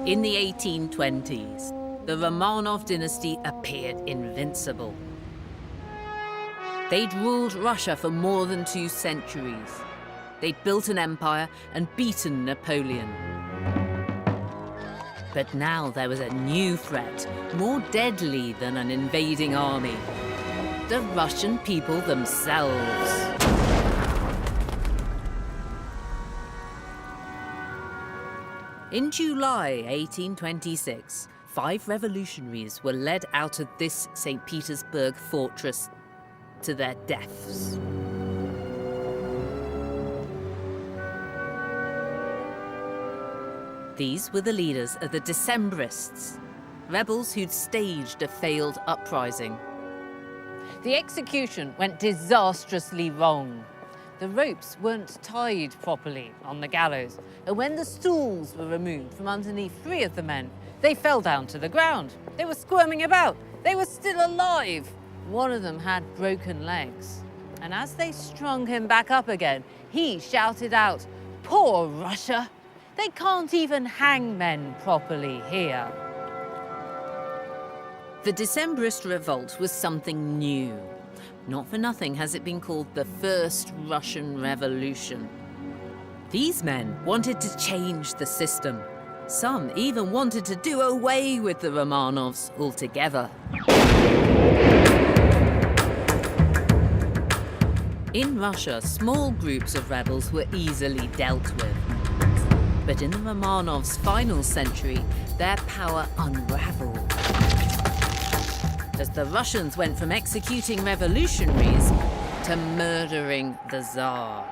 In the 1820s, the Romanov dynasty appeared invincible. They'd ruled Russia for more than 2 centuries. They'd built an empire and beaten Napoleon. But now there was a new threat, more deadly than an invading army. The Russian people themselves. In July 1826, 5 revolutionaries were led out of this St Petersburg fortress to their deaths. These were the leaders of the Decembrists, rebels who'd staged a failed uprising. The execution went disastrously wrong. The ropes weren't tied properly on the gallows, and when the stools were removed from underneath 3 of the men, they fell down to the ground. They were squirming about. They were still alive. One of them had broken legs. And as they strung him back up again, he shouted out, "Poor Russia! They can't even hang men properly here." The Decembrist revolt was something new. Not for nothing has it been called the First Russian Revolution. These men wanted to change the system. Some even wanted to do away with the Romanovs altogether. In Russia, small groups of rebels were easily dealt with. But in the Romanovs' final century, their power unraveled. As the Russians went from executing revolutionaries to murdering the Tsar.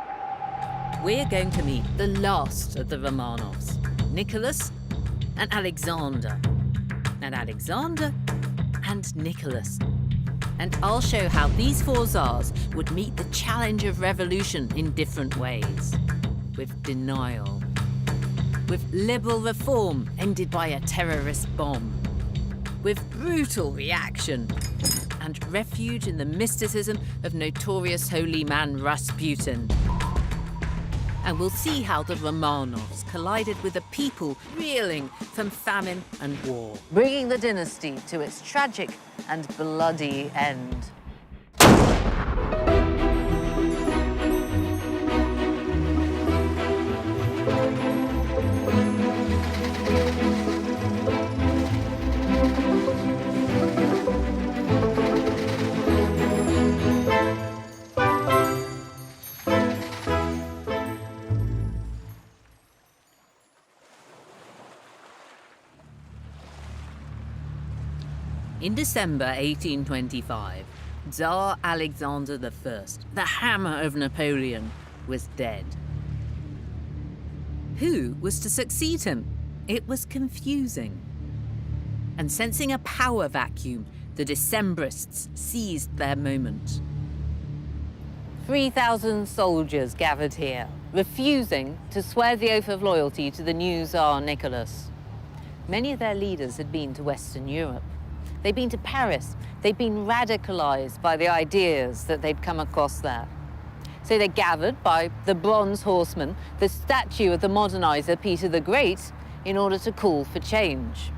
We're going to meet the last of the Romanovs, Nicholas and Alexander. And Alexander and Nicholas. And I'll show how these 4 Tsars would meet the challenge of revolution in different ways. With denial. With liberal reform ended by a terrorist bomb. With brutal reaction. And refuge in the mysticism of notorious holy man Rasputin. And we'll see how the Romanovs collided with a people reeling from famine and war, bringing the dynasty to its tragic and bloody end. In December 1825, Tsar Alexander I, the hammer of Napoleon, was dead. Who was to succeed him? It was confusing. And sensing a power vacuum, the Decembrists seized their moment. 3,000 soldiers gathered here, refusing to swear the oath of loyalty to the new Tsar Nicholas. Many of their leaders had been to Western Europe. They'd been to Paris. They'd been radicalized by the ideas that they'd come across there. So they gathered by the Bronze Horseman, the statue of the modernizer Peter the Great, in order to call for change.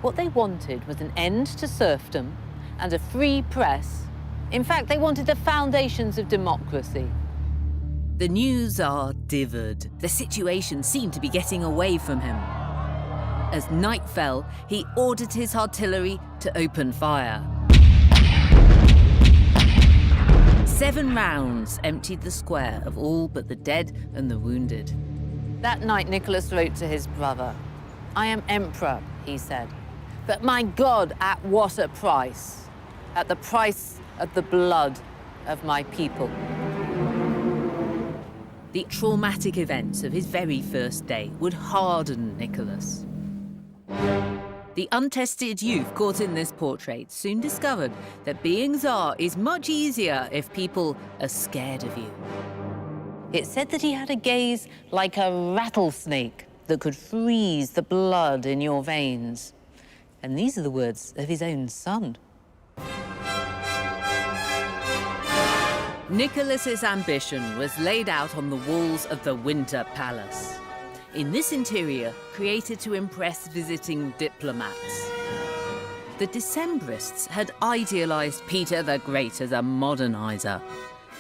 What they wanted was an end to serfdom and a free press. In fact, they wanted the foundations of democracy. The new Tsar dithered. The situation seemed to be getting away from him. As night fell, he ordered his artillery to open fire. 7 rounds emptied the square of all but the dead and the wounded. That night, Nicholas wrote to his brother. "I am emperor," he said, "but my God, at what a price? At the price of the blood of my people." The traumatic events of his very first day would harden Nicholas. The untested youth caught in this portrait soon discovered that being Tsar is much easier if people are scared of you. It said that he had a gaze like a rattlesnake that could freeze the blood in your veins. And these are the words of his own son. Nicholas's ambition was laid out on the walls of the Winter Palace. in this interior created to impress visiting diplomats. The Decembrists had idealized Peter the Great as a modernizer,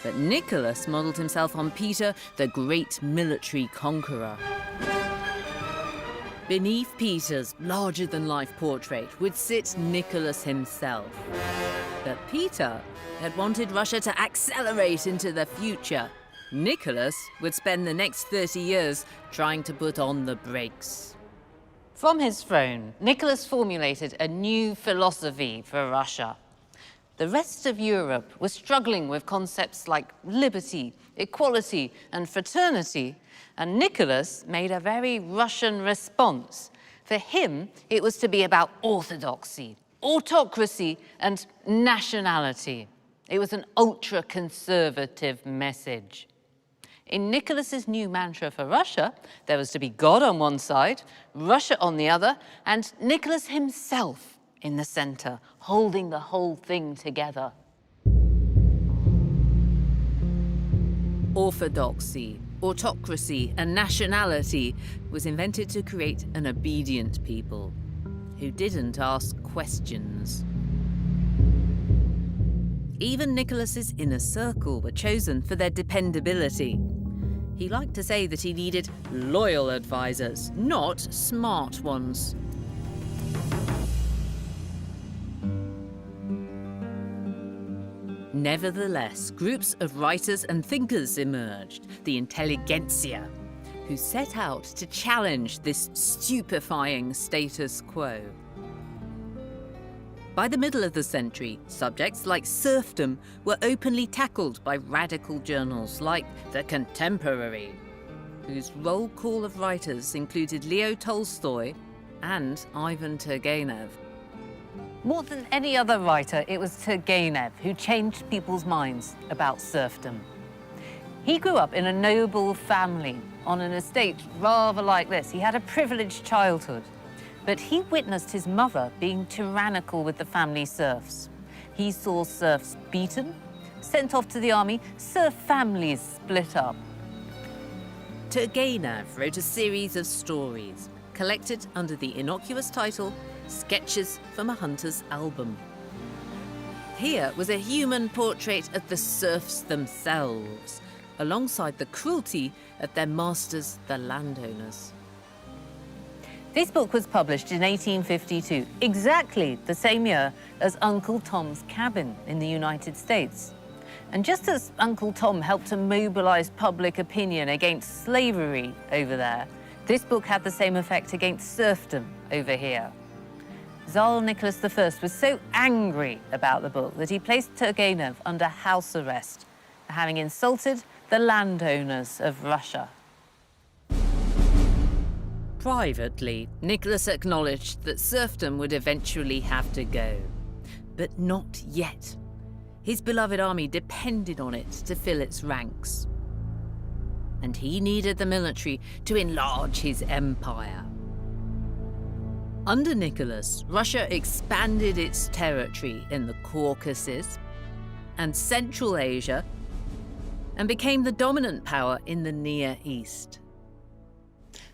but Nicholas modeled himself on Peter, the great military conqueror. Beneath Peter's larger-than-life portrait would sit Nicholas himself. But Peter had wanted Russia to accelerate into the future. Nicholas would spend the next 30 years trying to put on the brakes. From his throne, Nicholas formulated a new philosophy for Russia. The rest of Europe was struggling with concepts like liberty, equality, and fraternity, and Nicholas made a very Russian response. For him, it was to be about orthodoxy, autocracy, and nationality. It was an ultra-conservative message. In Nicholas's new mantra for Russia, there was to be God on one side, Russia on the other, and Nicholas himself in the center, holding the whole thing together. Orthodoxy, autocracy, and nationality was invented to create an obedient people who didn't ask questions. Even Nicholas's inner circle were chosen for their dependability. He liked to say that he needed loyal advisors, not smart ones. Nevertheless, groups of writers and thinkers emerged, the intelligentsia, who set out to challenge this stupefying status quo. By the middle of the century, subjects like serfdom were openly tackled by radical journals like The Contemporary, whose roll call of writers included Leo Tolstoy and Ivan Turgenev. More than any other writer, it was Turgenev who changed people's minds about serfdom. He grew up in a noble family on an estate rather like this. He had a privileged childhood. But he witnessed his mother being tyrannical with the family serfs. He saw serfs beaten, sent off to the army, serf families split up. Turgenev wrote a series of stories, collected under the innocuous title Sketches from a Hunter's Album. Here was a human portrait of the serfs themselves, alongside the cruelty of their masters, the landowners. This book was published in 1852, exactly the same year as Uncle Tom's Cabin in the United States. And just as Uncle Tom helped to mobilize public opinion against slavery over there, this book had the same effect against serfdom over here. Tsar Nicholas I was so angry about the book that he placed Turgenev under house arrest for having insulted the landowners of Russia. Privately, Nicholas acknowledged that serfdom would eventually have to go. But not yet. His beloved army depended on it to fill its ranks. And he needed the military to enlarge his empire. Under Nicholas, Russia expanded its territory in the Caucasus and Central Asia and became the dominant power in the Near East.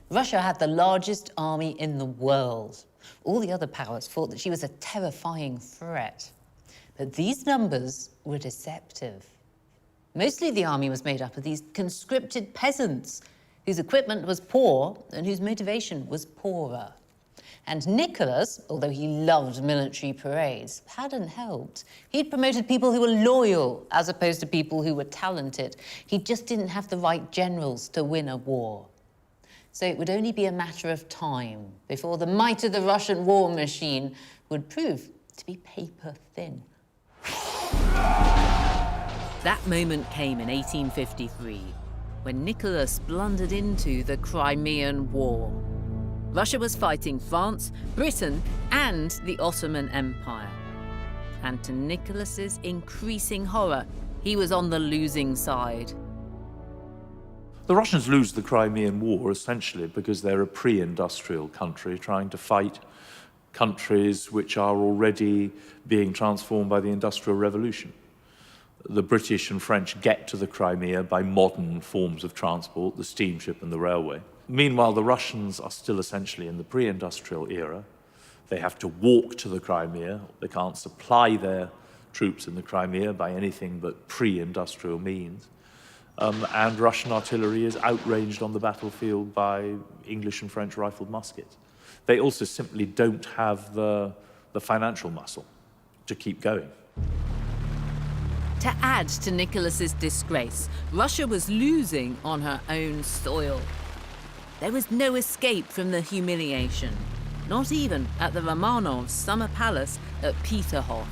Russia had the largest army in the world. All the other powers thought that she was a terrifying threat. But these numbers were deceptive. Mostly the army was made up of these conscripted peasants whose equipment was poor and whose motivation was poorer. And Nicholas, although he loved military parades, hadn't helped. He'd promoted people who were loyal as opposed to people who were talented. He just didn't have the right generals to win a war. So it would only be a matter of time before the might of the Russian war machine would prove to be paper thin. That moment came in 1853, when Nicholas blundered into the Crimean War. Russia was fighting France, Britain, and the Ottoman Empire. And to Nicholas's increasing horror, he was on the losing side. The Russians lose the Crimean War essentially because they're a pre-industrial country trying to fight countries which are already being transformed by the Industrial Revolution. The British and French get to the Crimea by modern forms of transport, the steamship and the railway. Meanwhile, the Russians are still essentially in the pre-industrial era. They have to walk to the Crimea. They can't supply their troops in the Crimea by anything but pre-industrial means. And Russian artillery is outranged on the battlefield by English and French rifled muskets. They also simply don't have the financial muscle to keep going. To add to Nicholas's disgrace, Russia was losing on her own soil. There was no escape from the humiliation, not even at the Romanovs' summer palace at Peterhof.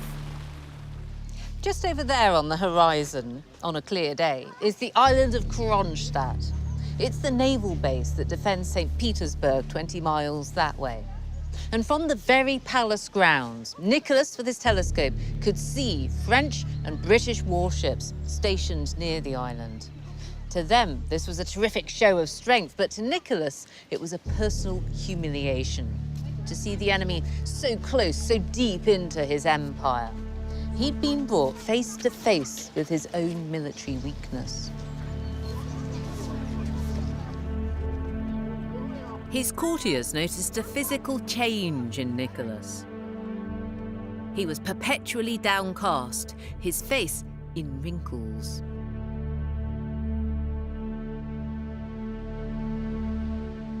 Just over there on the horizon, on a clear day, is the island of Kronstadt. It's the naval base that defends St Petersburg 20 miles that way. And from the very palace grounds, Nicholas, with his telescope, could see French and British warships stationed near the island. To them, this was a terrific show of strength, but to Nicholas, it was a personal humiliation to see the enemy so close, so deep into his empire. He'd been brought face to face with his own military weakness. His courtiers noticed a physical change in Nicholas. He was perpetually downcast, his face in wrinkles.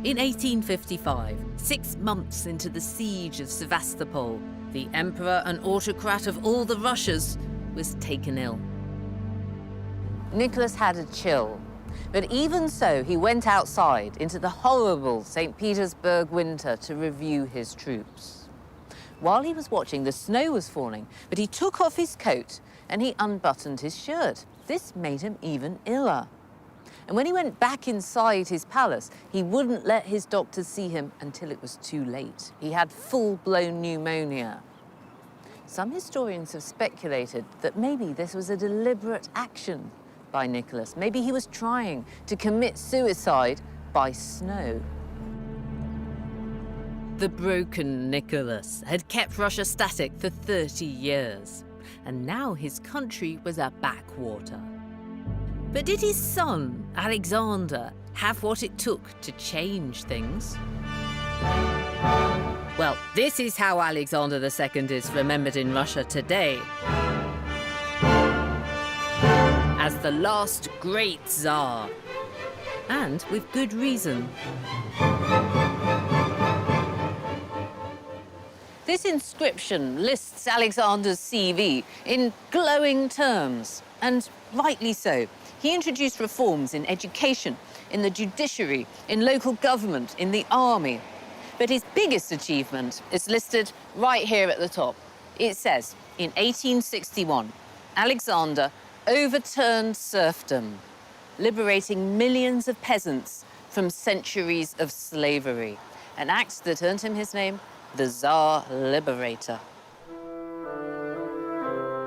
In 1855, 6 months into the siege of Sevastopol, the emperor and autocrat of all the Russias was taken ill. Nicholas had a chill, but even so, he went outside into the horrible St. Petersburg winter to review his troops. While he was watching, the snow was falling, but he took off his coat and he unbuttoned his shirt. This made him even iller. And when he went back inside his palace, he wouldn't let his doctors see him until it was too late. He had full-blown pneumonia. Some historians have speculated that maybe this was a deliberate action by Nicholas. Maybe he was trying to commit suicide by snow. The broken Nicholas had kept Russia static for 30 years, and now his country was a backwater. But did his son, Alexander, have what it took to change things? Well, this is how Alexander II is remembered in Russia today. As the last great Tsar. And with good reason. This inscription lists Alexander's CV in glowing terms, and rightly so. He introduced reforms in education, in the judiciary, in local government, in the army. But his biggest achievement is listed right here at the top. It says, in 1861, Alexander overturned serfdom, liberating millions of peasants from centuries of slavery, an act that earned him his name, the Tsar-Liberator.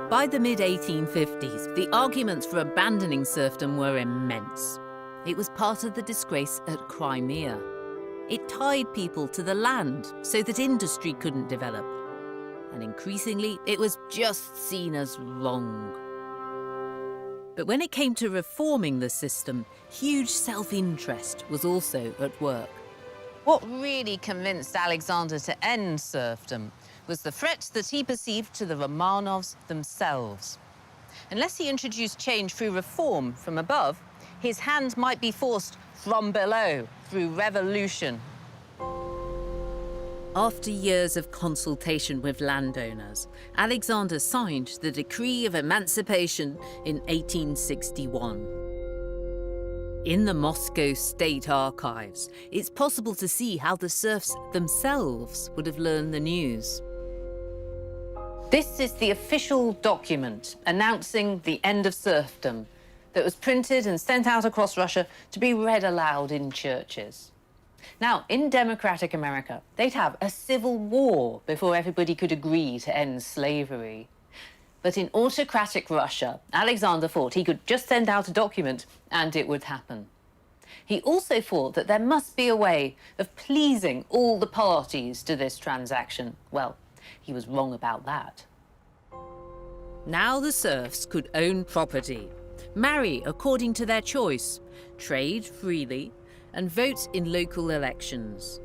By the mid-1850s, the arguments for abandoning serfdom were immense. It was part of the disgrace at Crimea. It tied people to the land so that industry couldn't develop. And increasingly, it was just seen as wrong. But when it came to reforming the system, huge self-interest was also at work. What really convinced Alexander to end serfdom was the threat that he perceived to the Romanovs themselves. Unless he introduced change through reform from above, his hand might be forced from below through revolution. After years of consultation with landowners, Alexander signed the Decree of Emancipation in 1861. In the Moscow State Archives, it's possible to see how the serfs themselves would have learned the news. This is the official document announcing the end of serfdom that was printed and sent out across Russia to be read aloud in churches. Now, in democratic America, they'd have a civil war before everybody could agree to end slavery. But in autocratic Russia, Alexander thought he could just send out a document and it would happen. He also thought that there must be a way of pleasing all the parties to this transaction. Well, he was wrong about that. Now the serfs could own property, marry according to their choice, trade freely, and vote in local elections.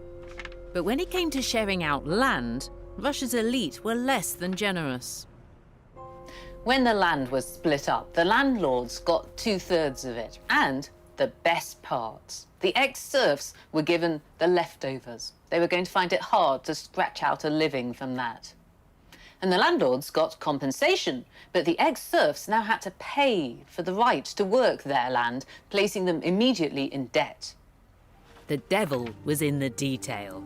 But when it came to sharing out land, Russia's elite were less than generous. When the land was split up, the landlords got 2/3 of it, and the best parts. The ex-serfs were given the leftovers. They were going to find it hard to scratch out a living from that. And the landlords got compensation, but the ex-serfs now had to pay for the right to work their land, placing them immediately in debt. The devil was in the detail.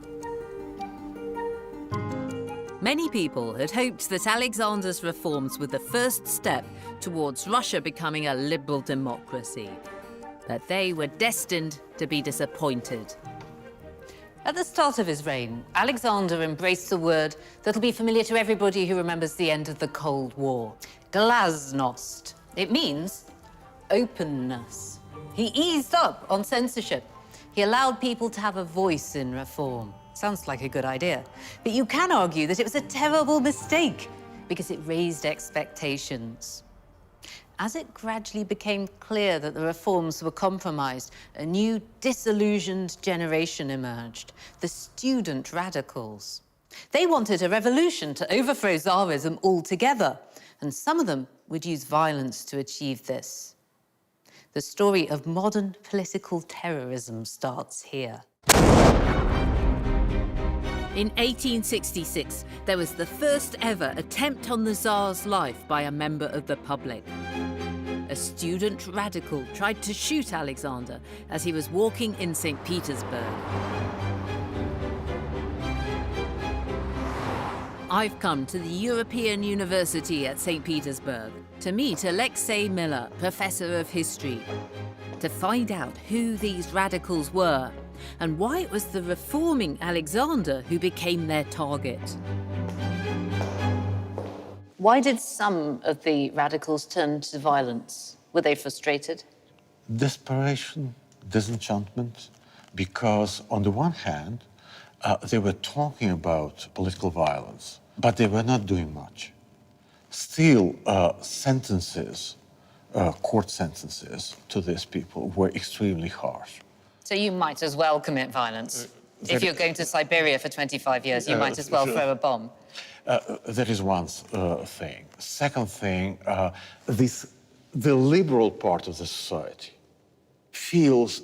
Many people had hoped that Alexander's reforms were the first step towards Russia becoming a liberal democracy. But they were destined to be disappointed. At the start of his reign, Alexander embraced a word that'll be familiar to everybody who remembers the end of the Cold War. Glasnost. It means openness. He eased up on censorship. He allowed people to have a voice in reform. Sounds like a good idea. But you can argue that it was a terrible mistake because it raised expectations. As it gradually became clear that the reforms were compromised, a new disillusioned generation emerged, the student radicals. They wanted a revolution to overthrow Tsarism altogether, and some of them would use violence to achieve this. The story of modern political terrorism starts here. In 1866, there was the first ever attempt on the Tsar's life by a member of the public. A student radical tried to shoot Alexander as he was walking in St Petersburg. I've come to the European University at St Petersburg to meet Alexei Miller, professor of history, to find out who these radicals were and why it was the reforming Alexander who became their target. Why did some of the radicals turn to violence? Were they frustrated? Desperation, disenchantment, because on the one hand, they were talking about political violence, but they were not doing much. Still, sentences, court sentences to these people were extremely harsh. So you might as well commit violence. If you're going to Siberia for 25 years, you might as well throw a bomb. That is one thing. Second thing, the liberal part of the society feels,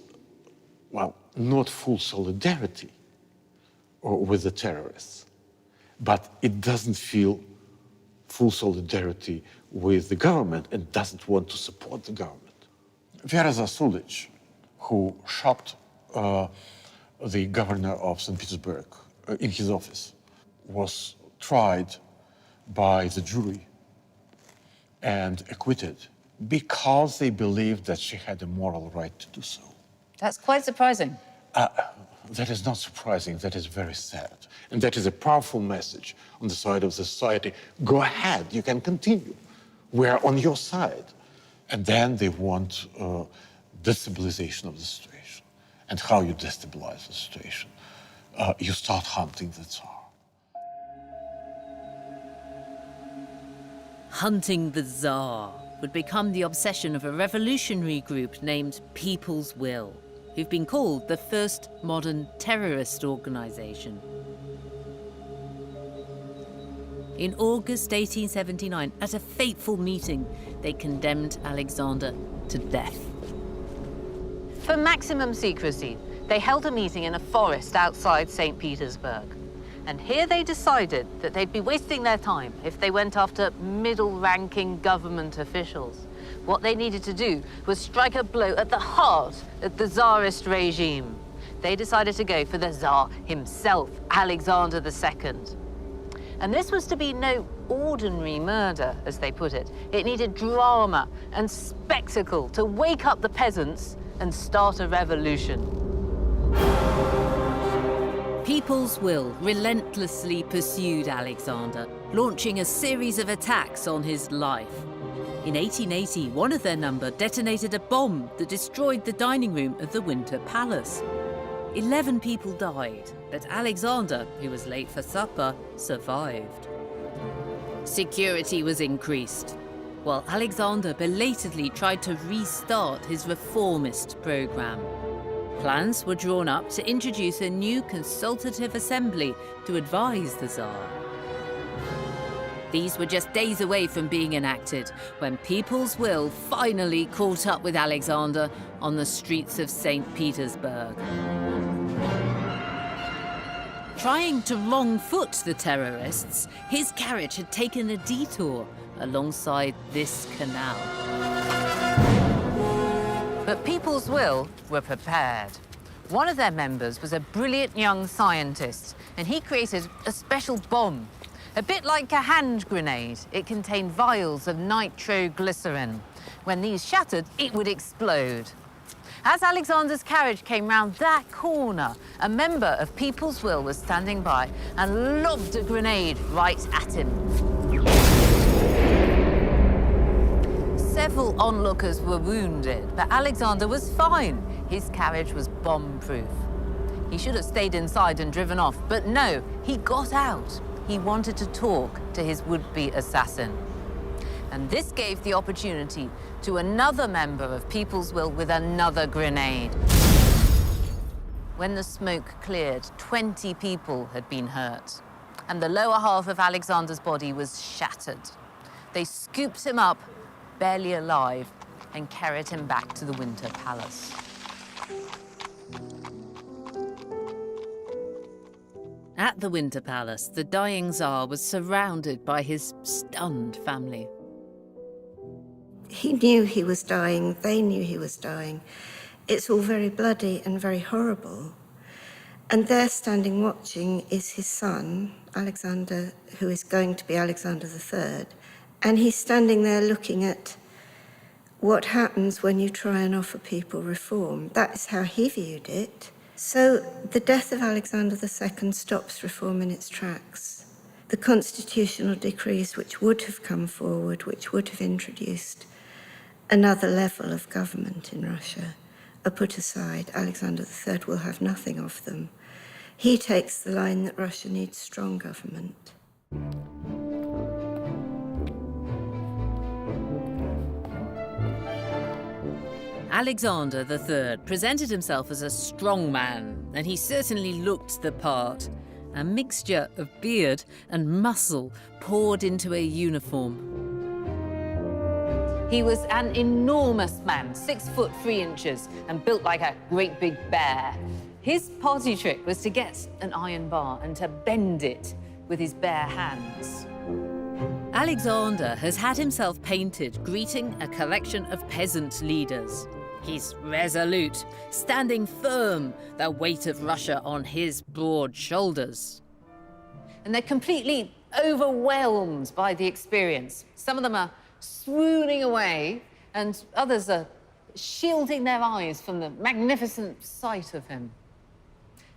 well, not full solidarity with the terrorists, but it doesn't feel full solidarity with the government and doesn't want to support the government. Vera Zasulich, who shot the governor of St. Petersburg in his office, was tried by the jury and acquitted because they believed that she had a moral right to do so. That's quite surprising. That is not surprising, that is very sad. And that is a powerful message on the side of the society. Go ahead, you can continue. We're on your side. And then they want destabilization of the situation. And how you destabilize the situation? You start hunting the Tsar. Hunting the Tsar would become the obsession of a revolutionary group named People's Will, who've been called the first modern terrorist organization. In August 1879, at a fateful meeting, they condemned Alexander to death. For maximum secrecy, they held a meeting in a forest outside St. Petersburg. And here they decided that they'd be wasting their time if they went after middle-ranking government officials. What they needed to do was strike a blow at the heart of the Tsarist regime. They decided to go for the Tsar himself, Alexander II. And this was to be no ordinary murder, as they put it. It needed drama and spectacle to wake up the peasants and start a revolution. People's Will relentlessly pursued Alexander, launching a series of attacks on his life. In 1880, one of their number detonated a bomb that destroyed the dining room of the Winter Palace. 11 people died, but Alexander, who was late for supper, survived. Security was increased. while Alexander belatedly tried to restart his reformist program. Plans were drawn up to introduce a new consultative assembly to advise the Tsar. These were just days away from being enacted when people's will finally caught up with Alexander on the streets of St. Petersburg. Trying to wrong-foot the terrorists, his carriage had taken a detour alongside this canal. But People's Will were prepared. One of their members was a brilliant young scientist, and he created a special bomb. A bit like a hand grenade, it contained vials of nitroglycerin. When these shattered, it would explode. As Alexander's carriage came round that corner, a member of People's Will was standing by and lobbed a grenade right at him. Several onlookers were wounded, but Alexander was fine. His carriage was bomb-proof. He should have stayed inside and driven off, but no, he got out. He wanted to talk to his would-be assassin. And this gave the opportunity to another member of People's Will with another grenade. When the smoke cleared, 20 people had been hurt, and the lower half of Alexander's body was shattered. They scooped him up, barely alive, and carried him back to the Winter Palace. At the Winter Palace, the dying Tsar was surrounded by his stunned family. He knew he was dying, they knew he was dying. It's all very bloody and very horrible. And there standing watching is his son, Alexander, who is going to be Alexander III. And he's standing there looking at what happens when you try and offer people reform. That is how he viewed it. So the death of Alexander II stops reform in its tracks. The constitutional decrees which would have come forward, which would have introduced another level of government in Russia, are put aside. Alexander III will have nothing of them. He takes the line that Russia needs strong government. Alexander III presented himself as a strong man, and he certainly looked the part. A mixture of beard and muscle poured into a uniform. He was an enormous man, 6'3" and built like a great big bear. His party trick was to get an iron bar and to bend it with his bare hands. Alexander has had himself painted greeting a collection of peasant leaders. He's resolute, standing firm, the weight of Russia on his broad shoulders. And they're completely overwhelmed by the experience. Some of them are swooning away, and others are shielding their eyes from the magnificent sight of him.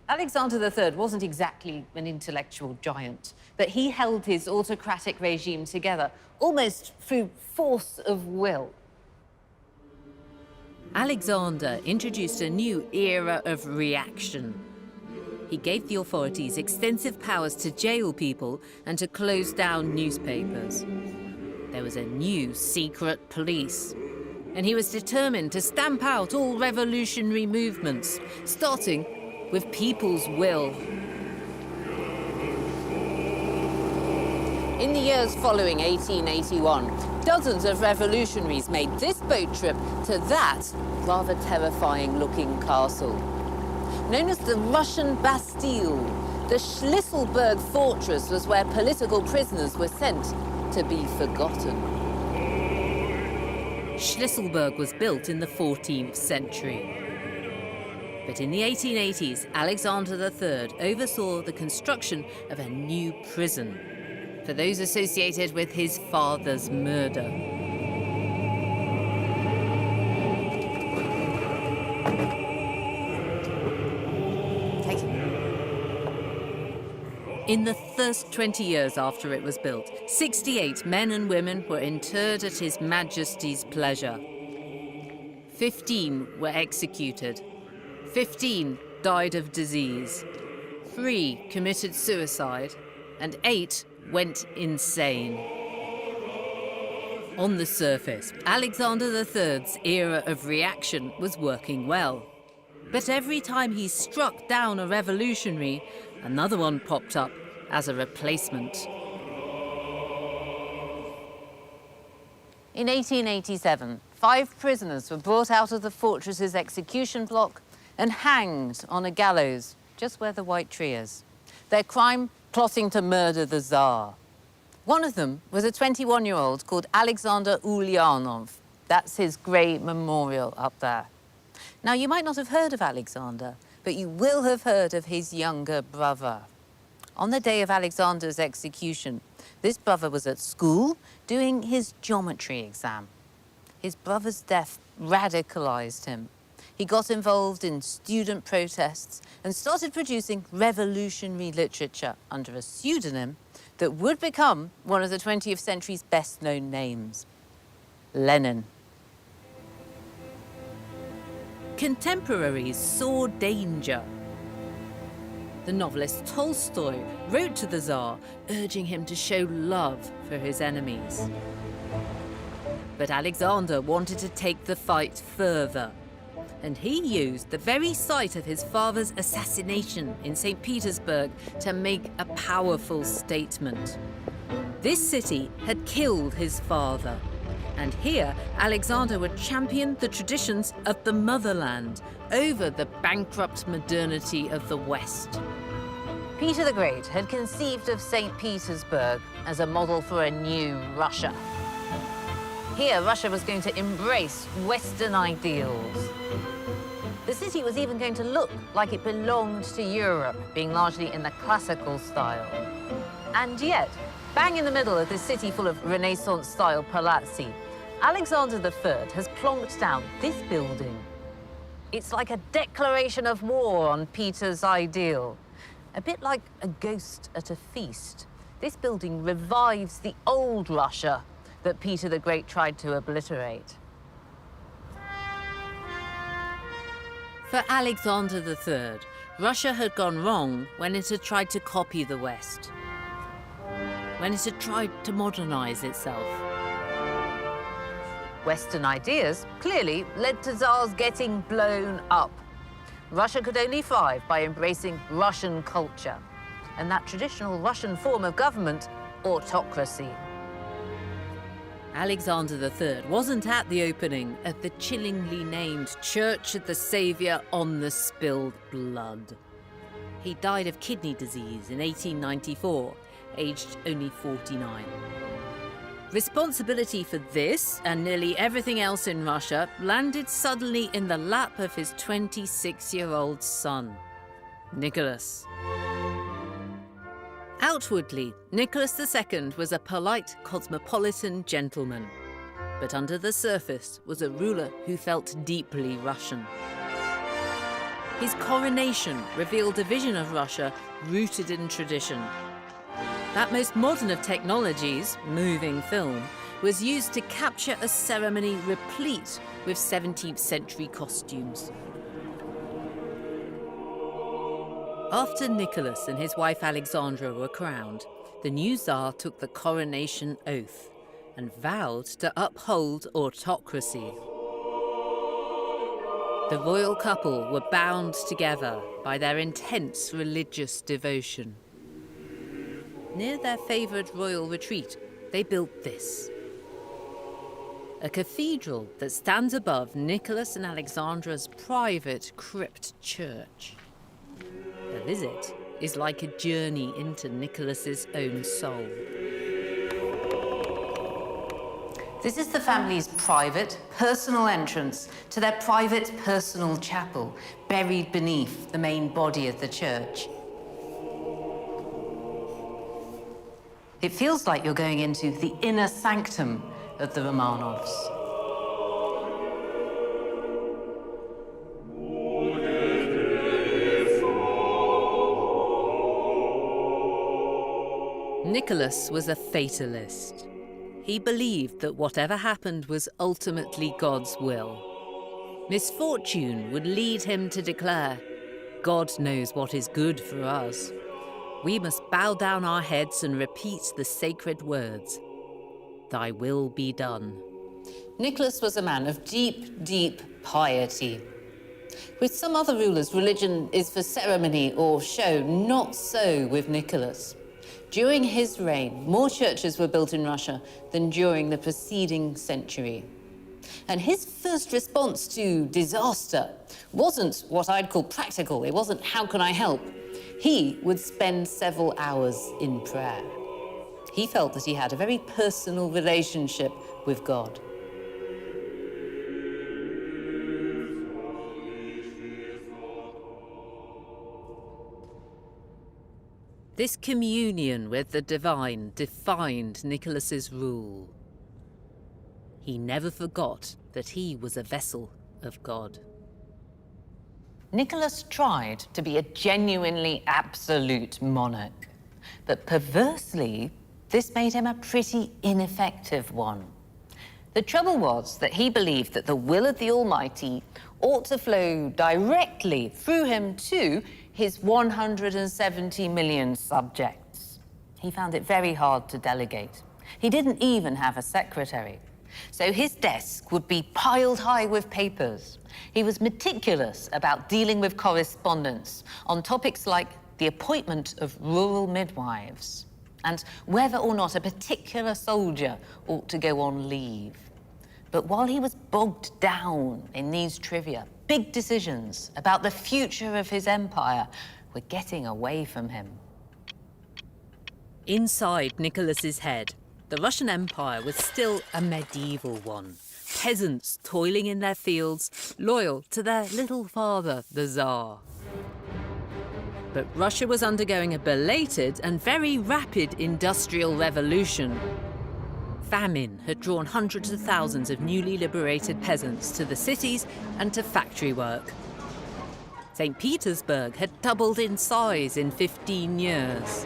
Alexander III wasn't exactly an intellectual giant, but he held his autocratic regime together almost through force of will. Alexander introduced a new era of reaction. He gave the authorities extensive powers to jail people and to close down newspapers. There was a new secret police, and he was determined to stamp out all revolutionary movements, starting with People's Will. In the years following 1881, dozens of revolutionaries made this boat trip to that rather terrifying-looking castle. Known as the Russian Bastille, the Schlisselburg fortress was where political prisoners were sent to be forgotten. Schlisselburg was built in the 14th century. But in the 1880s, Alexander III oversaw the construction of a new prison for those associated with his father's murder. In the first 20 years after it was built, 68 men and women were interred at His Majesty's pleasure. 15 were executed. 15 died of disease. 3 committed suicide, and 8 went insane. On the surface, Alexander III's era of reaction was working well. But every time he struck down a revolutionary, another one popped up as a replacement. In 1887, 5 prisoners were brought out of the fortress's execution block and hanged on a gallows just where the white tree is. Their crime, plotting to murder the Tsar. One of them was a 21-year-old called Alexander Ulyanov. That's his grey memorial up there. Now, you might not have heard of Alexander, but you will have heard of his younger brother. On the day of Alexander's execution, this brother was at school doing his geometry exam. His brother's death radicalized him. He got involved in student protests and started producing revolutionary literature under a pseudonym that would become one of the 20th century's best-known names, Lenin. Contemporaries saw danger. The novelist Tolstoy wrote to the Tsar, urging him to show love for his enemies. But Alexander wanted to take the fight further, and he used the very site of his father's assassination in St Petersburg to make a powerful statement. This city had killed his father, and here Alexander would champion the traditions of the motherland over the bankrupt modernity of the West. Peter the Great had conceived of St Petersburg as a model for a new Russia. Here, Russia was going to embrace Western ideals. The city was even going to look like it belonged to Europe, being largely in the classical style. And yet, bang in the middle of this city full of Renaissance-style palazzi, Alexander III has plonked down this building. It's like a declaration of war on Peter's ideal. A bit like a ghost at a feast. This building revives the old Russia that Peter the Great tried to obliterate. For Alexander III, Russia had gone wrong when it had tried to copy the West, when it had tried to modernize itself. Western ideas clearly led to Tsars getting blown up. Russia could only thrive by embracing Russian culture, and that traditional Russian form of government, autocracy. Alexander III wasn't at the opening of the chillingly named Church of the Saviour on the Spilled Blood. He died of kidney disease in 1894, aged only 49. Responsibility for this and nearly everything else in Russia landed suddenly in the lap of his 26-year-old son, Nicholas. Outwardly, Nicholas II was a polite, cosmopolitan gentleman, but under the surface was a ruler who felt deeply Russian. His coronation revealed a vision of Russia rooted in tradition. That most modern of technologies, moving film, was used to capture a ceremony replete with 17th century costumes. After Nicholas and his wife Alexandra were crowned, the new Tsar took the coronation oath and vowed to uphold autocracy. The royal couple were bound together by their intense religious devotion. Near their favoured royal retreat, they built this. A cathedral that stands above Nicholas and Alexandra's private crypt church. A visit is like a journey into Nicholas's own soul. This is the family's private, personal entrance to their private, personal chapel, buried beneath the main body of the church. It feels like you're going into the inner sanctum of the Romanovs. Nicholas was a fatalist. He believed that whatever happened was ultimately God's will. Misfortune would lead him to declare, "God knows what is good for us. We must bow down our heads and repeat the sacred words." Thy will be done. Nicholas was a man of deep, deep piety. With some other rulers, religion is for ceremony or show. Not so with Nicholas. During his reign, more churches were built in Russia than during the preceding century. And his first response to disaster wasn't what I'd call practical. It wasn't, how can I help? He would spend several hours in prayer. He felt that he had a very personal relationship with God. This communion with the divine defined Nicholas's rule. He never forgot that he was a vessel of God. Nicholas tried to be a genuinely absolute monarch, but perversely, this made him a pretty ineffective one. The trouble was that he believed that the will of the Almighty ought to flow directly through him to his 170 million subjects. He found it very hard to delegate. He didn't even have a secretary. So his desk would be piled high with papers. He was meticulous about dealing with correspondence on topics like the appointment of rural midwives and whether or not a particular soldier ought to go on leave. But while he was bogged down in these trivia, big decisions about the future of his empire were getting away from him. Inside Nicholas's head, the Russian Empire was still a medieval one. Peasants toiling in their fields, loyal to their little father, the Tsar. But Russia was undergoing a belated and very rapid industrial revolution. Famine had drawn hundreds of thousands of newly liberated peasants to the cities and to factory work. St Petersburg had doubled in size in 15 years.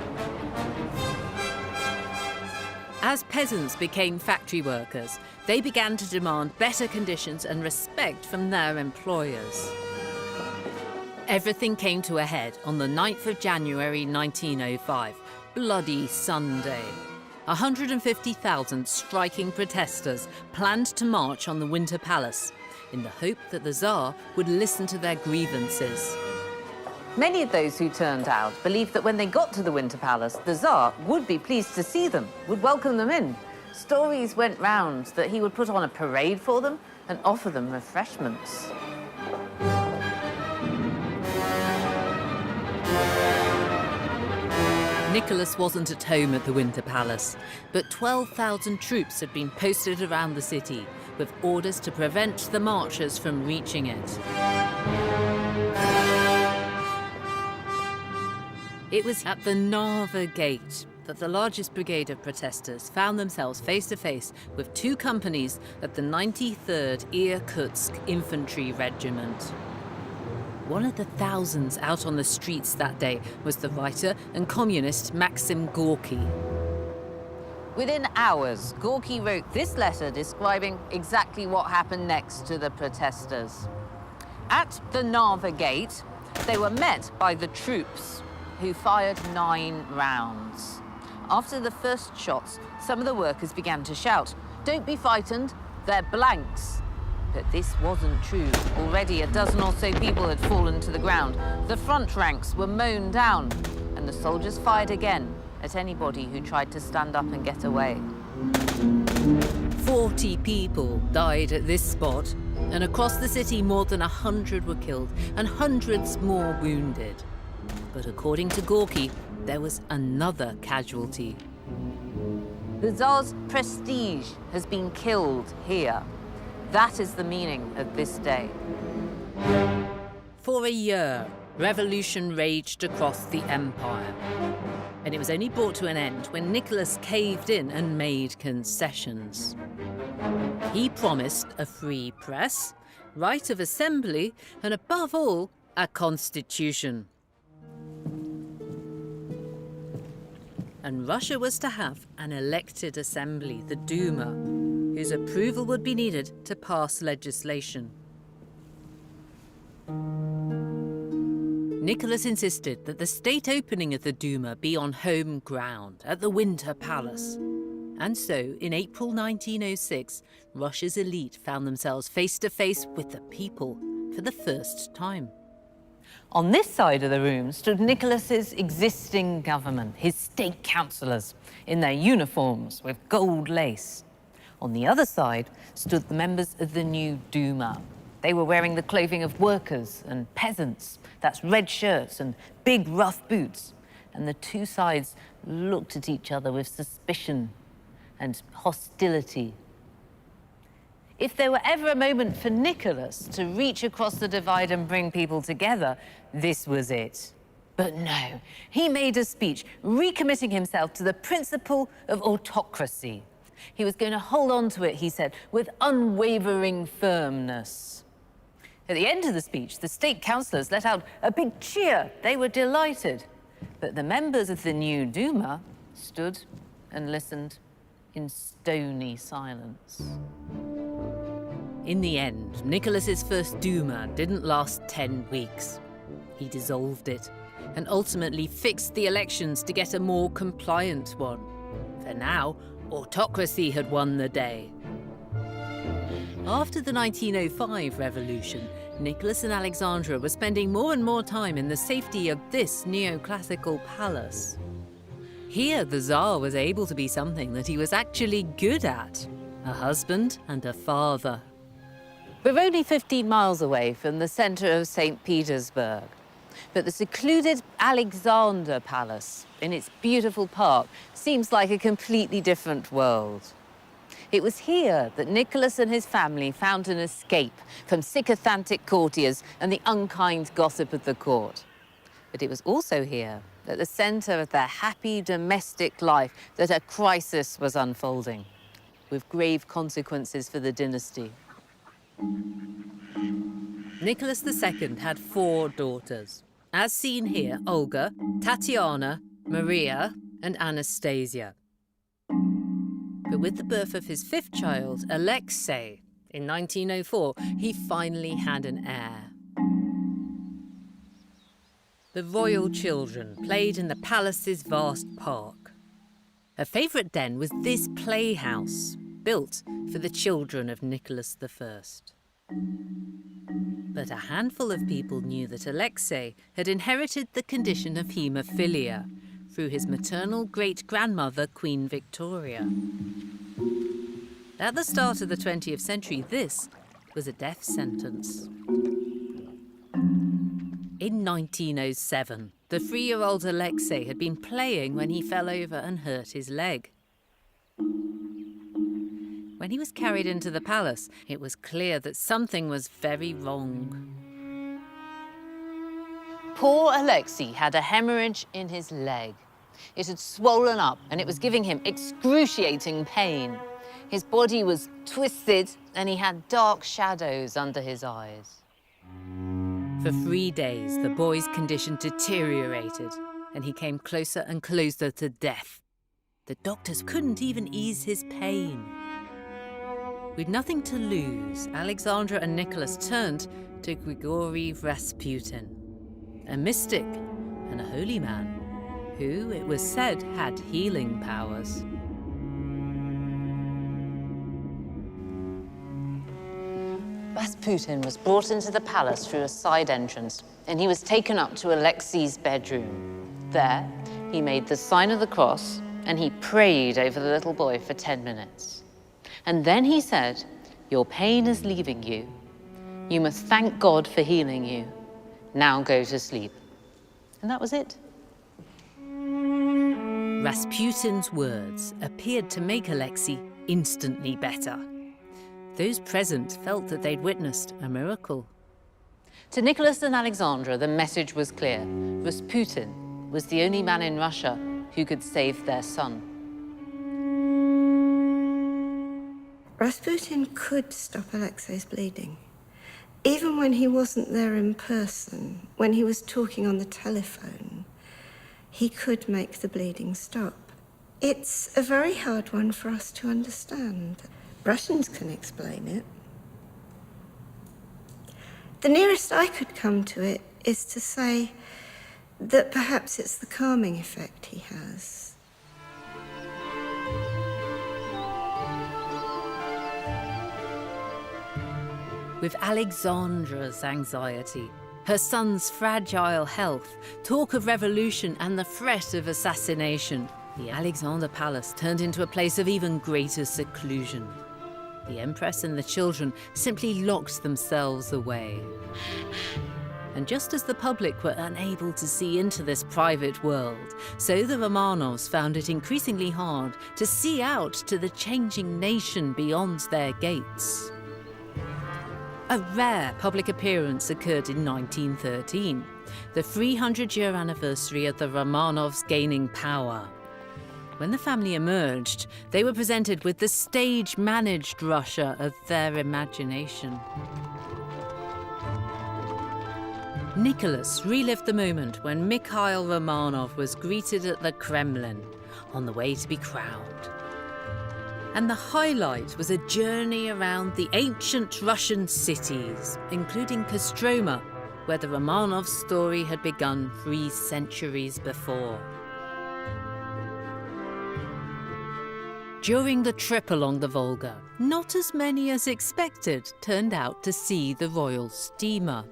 As peasants became factory workers, they began to demand better conditions and respect from their employers. Everything came to a head on the 9th of January 1905, Bloody Sunday. 150,000 striking protesters planned to march on the Winter Palace in the hope that the Tsar would listen to their grievances. Many of those who turned out believed that when they got to the Winter Palace, the Tsar would be pleased to see them, would welcome them in. Stories went round that he would put on a parade for them and offer them refreshments. Nicholas wasn't at home at the Winter Palace, but 12,000 troops had been posted around the city with orders to prevent the marchers from reaching it. It was at the Narva Gate that the largest brigade of protesters found themselves face to face with two companies of the 93rd Irkutsk Infantry Regiment. One of the thousands out on the streets that day was the writer and communist Maxim Gorky. Within hours, Gorky wrote this letter describing exactly what happened next to the protesters. At the Narva Gate, they were met by the troops, who fired 9 rounds. After the first shots, some of the workers began to shout, "Don't be frightened, they're blanks." But this wasn't true. Already a dozen or so people had fallen to the ground. The front ranks were mown down, and the soldiers fired again at anybody who tried to stand up and get away. 40 people died at this spot, and across the city more than 100 were killed and hundreds more wounded. But according to Gorky, there was another casualty. The Tsar's prestige has been killed here. That is the meaning of this day. For a year, revolution raged across the empire. And it was only brought to an end when Nicholas caved in and made concessions. He promised a free press, right of assembly, and above all, a constitution. And Russia was to have an elected assembly, the Duma, whose approval would be needed to pass legislation. Nicholas insisted that the state opening of the Duma be on home ground, at the Winter Palace. And so, in April 1906, Russia's elite found themselves face to face with the people for the first time. On this side of the room stood Nicholas's existing government, his state councillors, in their uniforms with gold lace. On the other side stood the members of the new Duma. They were wearing the clothing of workers and peasants. That's red shirts and big rough boots. And the two sides looked at each other with suspicion and hostility. If there were ever a moment for Nicholas to reach across the divide and bring people together, this was it. But no, he made a speech recommitting himself to the principle of autocracy. He was going to hold on to it, he said, with unwavering firmness. At the end of the speech, the state councillors let out a big cheer. They were delighted. But the members of the new Duma stood and listened in stony silence. In the end, Nicholas's first Duma didn't last 10 weeks. He dissolved it and ultimately fixed the elections to get a more compliant one. For now, autocracy had won the day. After the 1905 revolution, Nicholas and Alexandra were spending more and more time in the safety of this neoclassical palace. Here, the Tsar was able to be something that he was actually good at: a husband and a father. We're only 15 miles away from the centre of St Petersburg, but the secluded Alexander Palace in its beautiful park seems like a completely different world. It was here that Nicholas and his family found an escape from sycophantic courtiers and the unkind gossip of the court. But it was also here, at the centre of their happy domestic life, that a crisis was unfolding, with grave consequences for the dynasty. Nicholas II had 4 daughters, as seen here: Olga, Tatiana, Maria, and Anastasia. But with the birth of his 5th child, Alexei, in 1904, he finally had an heir. The royal children played in the palace's vast park. A favourite den was this playhouse, built for the children of Nicholas I. But a handful of people knew that Alexei had inherited the condition of haemophilia through his maternal great-grandmother, Queen Victoria. At the start of the 20th century, this was a death sentence. In 1907, the 3-year-old Alexei had been playing when he fell over and hurt his leg. When he was carried into the palace, it was clear that something was very wrong. Poor Alexei had a hemorrhage in his leg. It had swollen up and it was giving him excruciating pain. His body was twisted and he had dark shadows under his eyes. For 3 days, the boy's condition deteriorated and he came closer and closer to death. The doctors couldn't even ease his pain. With nothing to lose, Alexandra and Nicholas turned to Grigory Rasputin, a mystic and a holy man who, it was said, had healing powers. Rasputin was brought into the palace through a side entrance, and he was taken up to Alexei's bedroom. There, he made the sign of the cross, and he prayed over the little boy for 10 minutes. And then he said, "Your pain is leaving you. You must thank God for healing you. Now go to sleep." And that was it. Rasputin's words appeared to make Alexei instantly better. Those present felt that they'd witnessed a miracle. To Nicholas and Alexandra, the message was clear. Rasputin was the only man in Russia who could save their son. Rasputin could stop Alexei's bleeding. Even when he wasn't there in person, when he was talking on the telephone, he could make the bleeding stop. It's a very hard one for us to understand. Russians can explain it. The nearest I could come to it is to say that perhaps it's the calming effect he has. with Alexandra's anxiety, her son's fragile health, talk of revolution and the threat of assassination, the Alexander Palace turned into a place of even greater seclusion. The Empress and the children simply locked themselves away. And just as the public were unable to see into this private world, so the Romanovs found it increasingly hard to see out to the changing nation beyond their gates. A rare public appearance occurred in 1913, the 300-year anniversary of the Romanovs gaining power. When the family emerged, they were presented with the stage-managed Russia of their imagination. Nicholas relived the moment when Mikhail Romanov was greeted at the Kremlin on the way to be crowned. And the highlight was a journey around the ancient Russian cities, including Kostroma, where the Romanov story had begun 3 centuries before. During the trip along the Volga, not as many as expected turned out to see the royal steamer.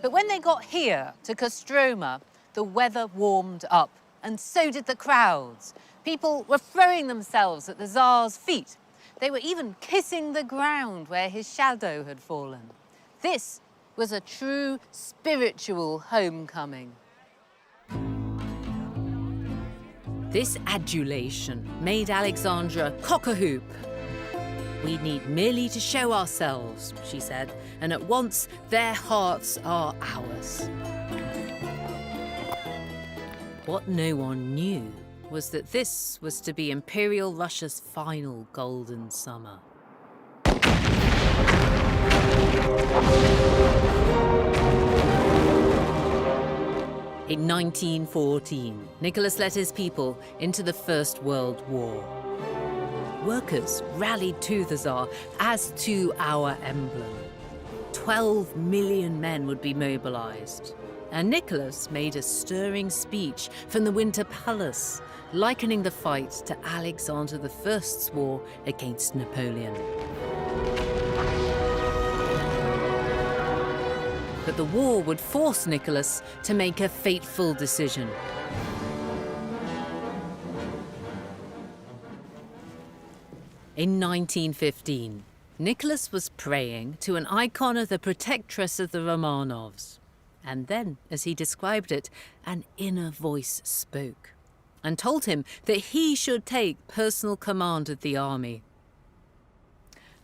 But when they got here to Kostroma, the weather warmed up, and so did the crowds. People were throwing themselves at the Tsar's feet. They were even kissing the ground where his shadow had fallen. This was a true spiritual homecoming. This adulation made Alexandra cock-a-hoop. "We need merely to show ourselves," she said, and at once their hearts are ours. What no one knew was that this was to be Imperial Russia's final golden summer. In 1914, Nicholas led his people into the First World War. Workers rallied to the Tsar, as to our emblem. 12 million men would be mobilized. And Nicholas made a stirring speech from the Winter Palace, likening the fight to Alexander I's war against Napoleon. But the war would force Nicholas to make a fateful decision. In 1915, Nicholas was praying to an icon of the protectress of the Romanovs. And then, as he described it, an inner voice spoke and told him that he should take personal command of the army.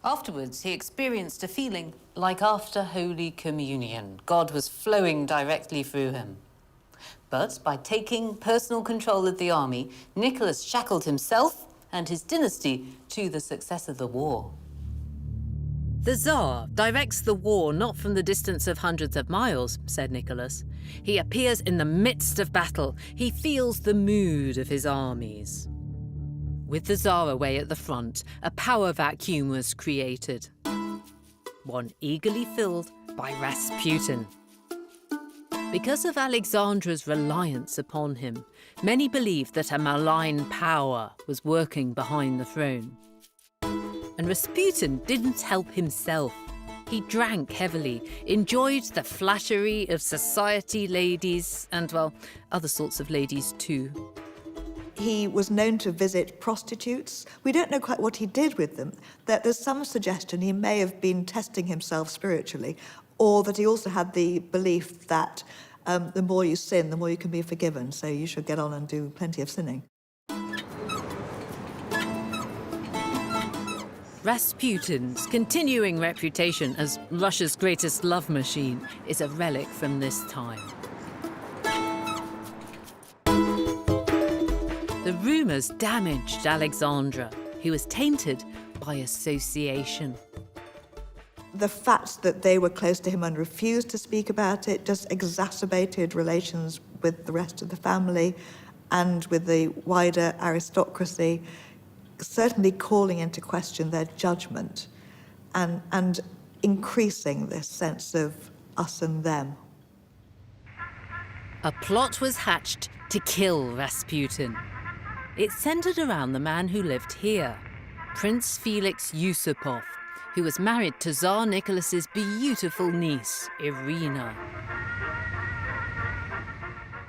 Afterwards, he experienced a feeling like after Holy Communion. God was flowing directly through him. But by taking personal control of the army, Nicholas shackled himself and his dynasty to the success of the war. "The Tsar directs the war not from the distance of hundreds of miles," said Nicholas. "He appears in the midst of battle. He feels the mood of his armies." With the Tsar away at the front, a power vacuum was created. One eagerly filled by Rasputin. Because of Alexandra's reliance upon him, many believed that a malign power was working behind the throne. And Rasputin didn't help himself. He drank heavily, enjoyed the flattery of society ladies and, well, other sorts of ladies too. He was known to visit prostitutes. We don't know quite what he did with them. There's some suggestion he may have been testing himself spiritually, or that he also had the belief that the more you sin, the more you can be forgiven, so you should get on and do plenty of sinning. Rasputin's continuing reputation as Russia's greatest love machine is a relic from this time. The rumours damaged Alexandra, who was tainted by association. The fact that they were close to him and refused to speak about it just exacerbated relations with the rest of the family and with the wider aristocracy, certainly calling into question their judgment and increasing this sense of us and them. A plot was hatched to kill Rasputin. It centered around the man who lived here, Prince Felix Yusupov, who was married to Tsar Nicholas's beautiful niece, Irina.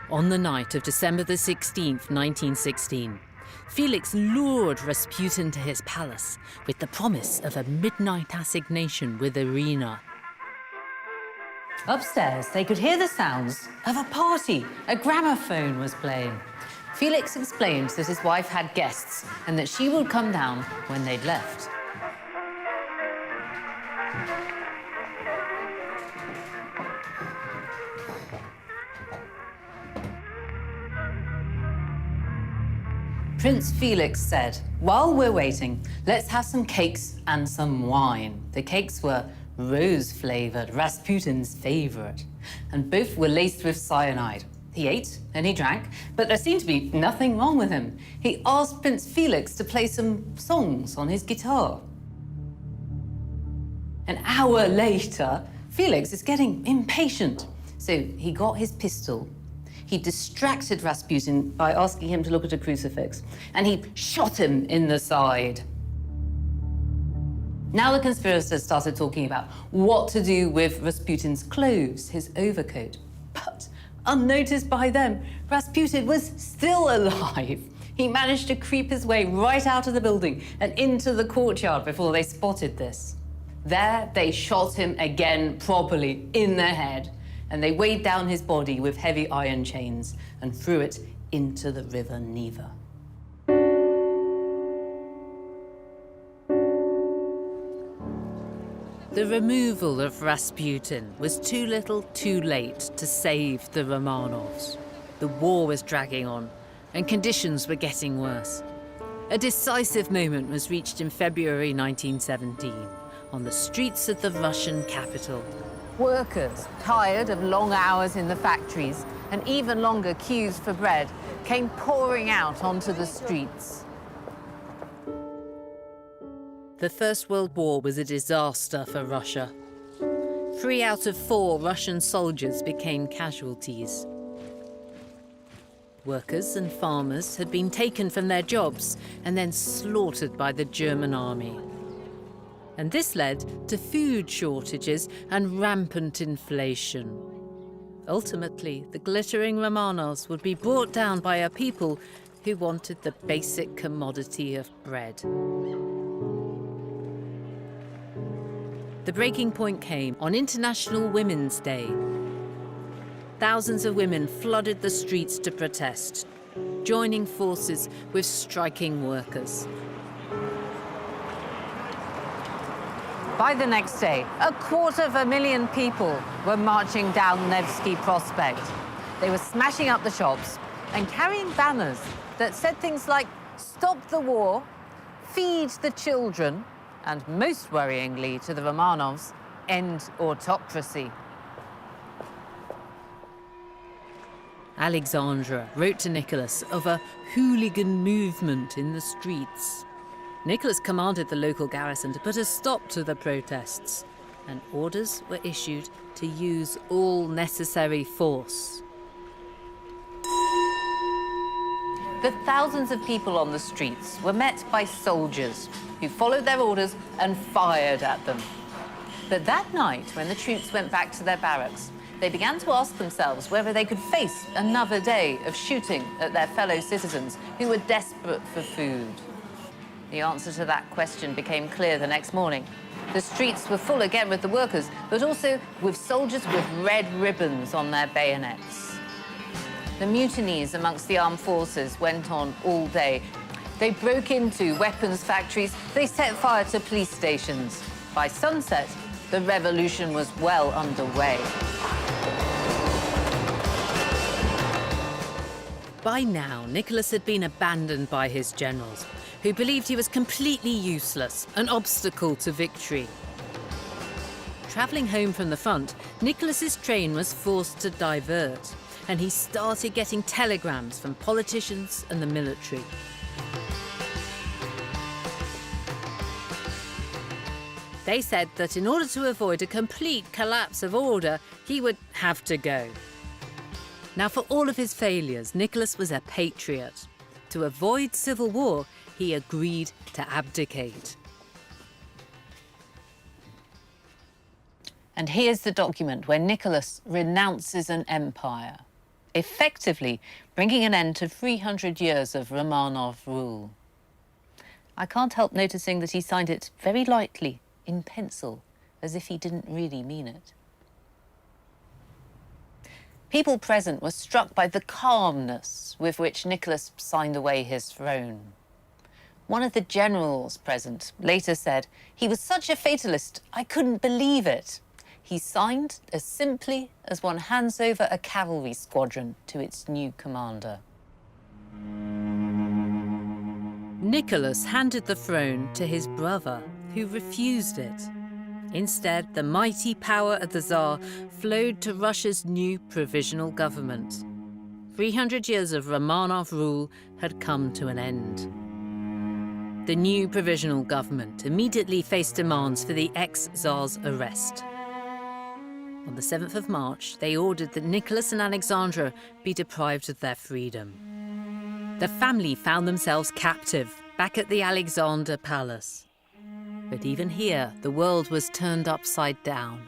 On the night of December the 16th, 1916, Felix lured Rasputin to his palace with the promise of a midnight assignation with Irina. Upstairs, they could hear the sounds of a party. A gramophone was playing. Felix explained that his wife had guests and that she would come down when they'd left. Prince Felix said, "While we're waiting, let's have some cakes and some wine." The cakes were rose-flavored, Rasputin's favorite, and both were laced with cyanide. He ate and he drank, but there seemed to be nothing wrong with him. He asked Prince Felix to play some songs on his guitar. An hour later, Felix is getting impatient, so he got his pistol. He distracted Rasputin by asking him to look at a crucifix, and he shot him in the side. Now the conspirators started talking about what to do with Rasputin's clothes, his overcoat. But unnoticed by them, Rasputin was still alive. He managed to creep his way right out of the building and into the courtyard before they spotted this. There, they shot him again properly in the head, and they weighed down his body with heavy iron chains and threw it into the river Neva. The removal of Rasputin was too little too late to save the Romanovs. The war was dragging on, and conditions were getting worse. A decisive moment was reached in February 1917 on the streets of the Russian capital. Workers, tired of long hours in the factories and even longer queues for bread, came pouring out onto the streets. The First World War was a disaster for Russia. 3 out of 4 Russian soldiers became casualties. Workers and farmers had been taken from their jobs and then slaughtered by the German army. And this led to food shortages and rampant inflation. Ultimately, the glittering Romanovs would be brought down by a people who wanted the basic commodity of bread. The breaking point came on International Women's Day. Thousands of women flooded the streets to protest, joining forces with striking workers. By the next day, 250,000 people were marching down Nevsky Prospect. They were smashing up the shops and carrying banners that said things like, "Stop the war," "Feed the children," and most worryingly to the Romanovs, "End autocracy." Alexandra wrote to Nicholas of a hooligan movement in the streets. Nicholas commanded the local garrison to put a stop to the protests, and orders were issued to use all necessary force. The thousands of people on the streets were met by soldiers who followed their orders and fired at them. But that night, when the troops went back to their barracks, they began to ask themselves whether they could face another day of shooting at their fellow citizens who were desperate for food. The answer to that question became clear the next morning. The streets were full again with the workers, but also with soldiers with red ribbons on their bayonets. The mutinies amongst the armed forces went on all day. They broke into weapons factories, they set fire to police stations. By sunset, the revolution was well underway. By now, Nicholas had been abandoned by his generals, who believed he was completely useless, an obstacle to victory. Travelling home from the front, Nicholas's train was forced to divert, and he started getting telegrams from politicians and the military. They said that in order to avoid a complete collapse of order, he would have to go. Now, for all of his failures, Nicholas was a patriot. To avoid civil war, he agreed to abdicate. And here's the document where Nicholas renounces an empire, effectively bringing an end to 300 years of Romanov rule. I can't help noticing that he signed it very lightly, in pencil, as if he didn't really mean it. People present were struck by the calmness with which Nicholas signed away his throne. One of the generals present later said, "He was such a fatalist, I couldn't believe it." He signed as simply as one hands over a cavalry squadron to its new commander. Nicholas handed the throne to his brother, who refused it. Instead, the mighty power of the Tsar flowed to Russia's new provisional government. 300 years of Romanov rule had come to an end. The new provisional government immediately faced demands for the ex-Tsar's arrest. On the 7th of March, they ordered that Nicholas and Alexandra be deprived of their freedom. The family found themselves captive back at the Alexander Palace. But even here, the world was turned upside down.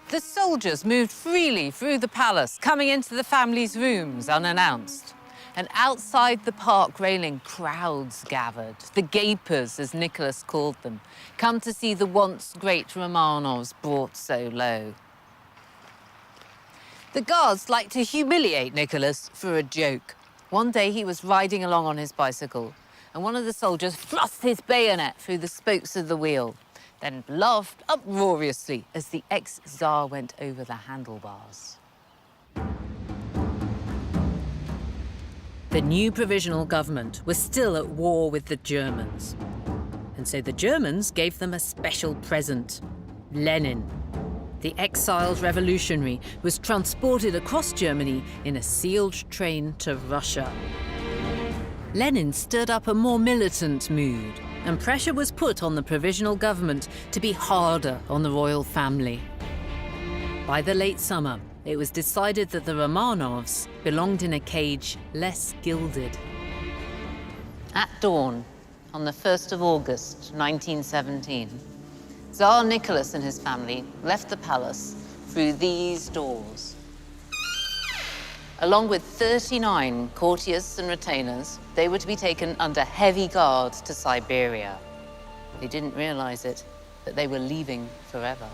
The soldiers moved freely through the palace, coming into the family's rooms unannounced. And outside the park railing, crowds gathered, the gapers, as Nicholas called them, come to see the once great Romanovs brought so low. The guards liked to humiliate Nicholas for a joke. One day he was riding along on his bicycle, and one of the soldiers thrust his bayonet through the spokes of the wheel, then laughed uproariously as the ex-Tsar went over the handlebars. The new provisional government was still at war with the Germans. And so the Germans gave them a special present: Lenin. The exiled revolutionary was transported across Germany in a sealed train to Russia. Lenin stirred up a more militant mood, and pressure was put on the provisional government to be harder on the royal family. By the late summer, it was decided that the Romanovs belonged in a cage less gilded. At dawn, on the 1st of August, 1917, Tsar Nicholas and his family left the palace through these doors. Along with 39 courtiers and retainers, they were to be taken under heavy guard to Siberia. They didn't realize it, but they were leaving forever.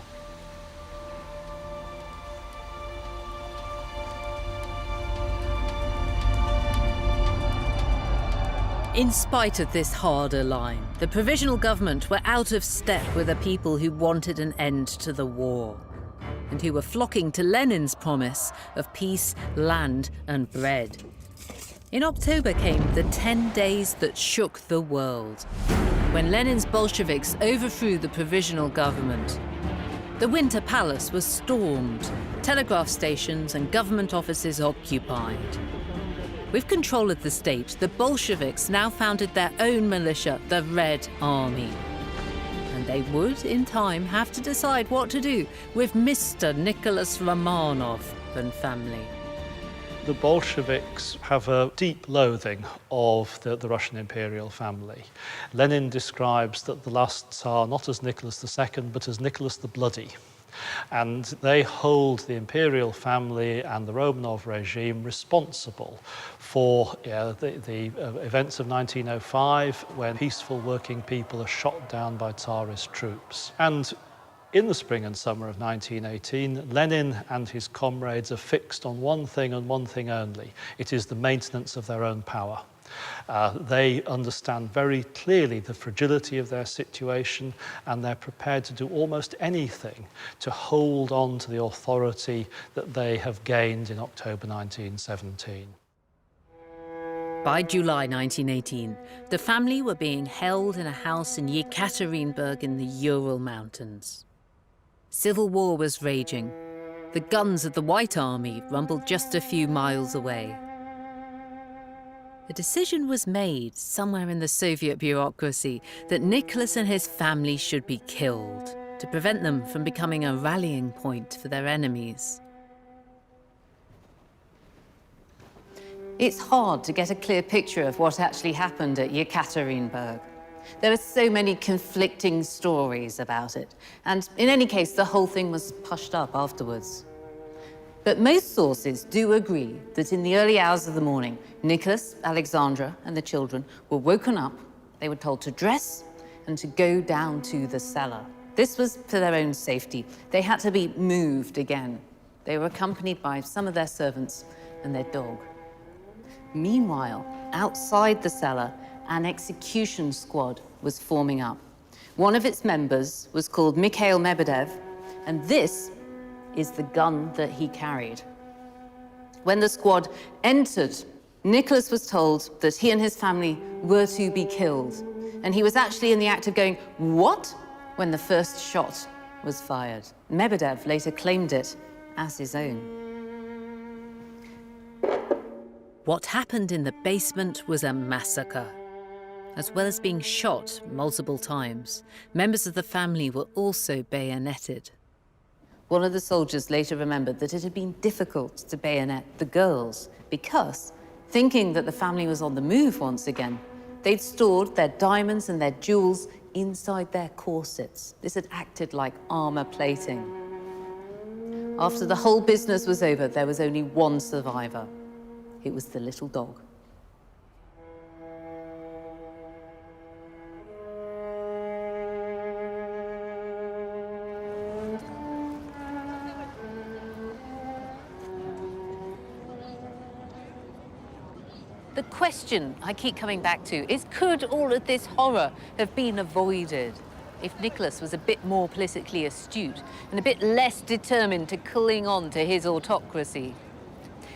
In spite of this harder line, the provisional government were out of step with the people who wanted an end to the war, and who were flocking to Lenin's promise of peace, land, and bread. In October came the 10 days that shook the world, when Lenin's Bolsheviks overthrew the provisional government. The Winter Palace was stormed, telegraph stations and government offices occupied. With control of the state, the Bolsheviks now founded their own militia, the Red Army. And they would, in time, have to decide what to do with Mr. Nicholas Romanov and family. The Bolsheviks have a deep loathing of the Russian imperial family. Lenin describes that the last Tsar not as Nicholas II, but as Nicholas the Bloody. And they hold the imperial family and the Romanov regime responsible for the events of 1905, when peaceful working people are shot down by Tsarist troops. And in the spring and summer of 1918, Lenin and his comrades are fixed on one thing and one thing only. It is the maintenance of their own power. They understand very clearly the fragility of their situation, and they're prepared to do almost anything to hold on to the authority that they have gained in October 1917. By July 1918, the family were being held in a house in Yekaterinburg in the Ural Mountains. Civil war was raging. The guns of the White Army rumbled just a few miles away. A decision was made somewhere in the Soviet bureaucracy that Nicholas and his family should be killed to prevent them from becoming a rallying point for their enemies. It's hard to get a clear picture of what actually happened at Yekaterinburg. There are so many conflicting stories about it, and in any case, the whole thing was hushed up afterwards. But most sources do agree that in the early hours of the morning, Nicholas, Alexandra, and the children were woken up. They were told to dress and to go down to the cellar. This was for their own safety. They had to be moved again. They were accompanied by some of their servants and their dog. Meanwhile, outside the cellar, an execution squad was forming up. One of its members was called Mikhail Lebedev, and this is the gun that he carried. When the squad entered, Nicholas was told that he and his family were to be killed, and he was actually in the act of going, "What?" when the first shot was fired. Lebedev later claimed it as his own. What happened in the basement was a massacre. As well as being shot multiple times, members of the family were also bayoneted. One of the soldiers later remembered that it had been difficult to bayonet the girls because, thinking that the family was on the move once again, they'd stored their diamonds and their jewels inside their corsets. This had acted like armor plating. After the whole business was over, there was only one survivor. It was the little dog. The question I keep coming back to is, could all of this horror have been avoided if Nicholas was a bit more politically astute and a bit less determined to cling on to his autocracy?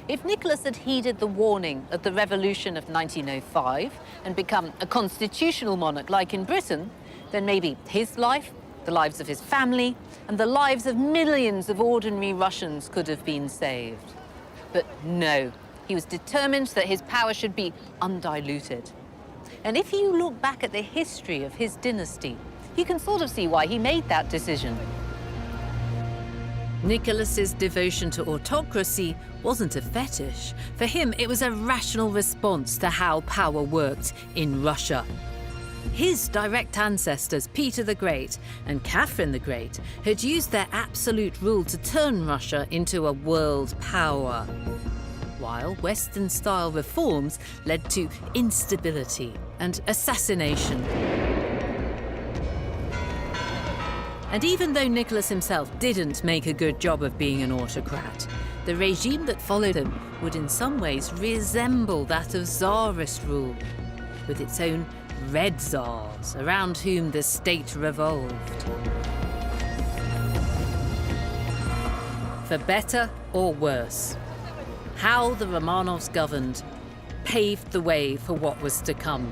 If Nicholas had heeded the warning of the revolution of 1905 and become a constitutional monarch like in Britain, then maybe his life, the lives of his family, and the lives of millions of ordinary Russians could have been saved. But no. He was determined that his power should be undiluted. And if you look back at the history of his dynasty, you can sort of see why he made that decision. Nicholas's devotion to autocracy wasn't a fetish. For him, it was a rational response to how power worked in Russia. His direct ancestors, Peter the Great and Catherine the Great, had used their absolute rule to turn Russia into a world power, while Western-style reforms led to instability and assassination. And even though Nicholas himself didn't make a good job of being an autocrat, the regime that followed him would in some ways resemble that of Tsarist rule, with its own red Tsars around whom the state revolved. For better or worse, how the Romanovs governed paved the way for what was to come.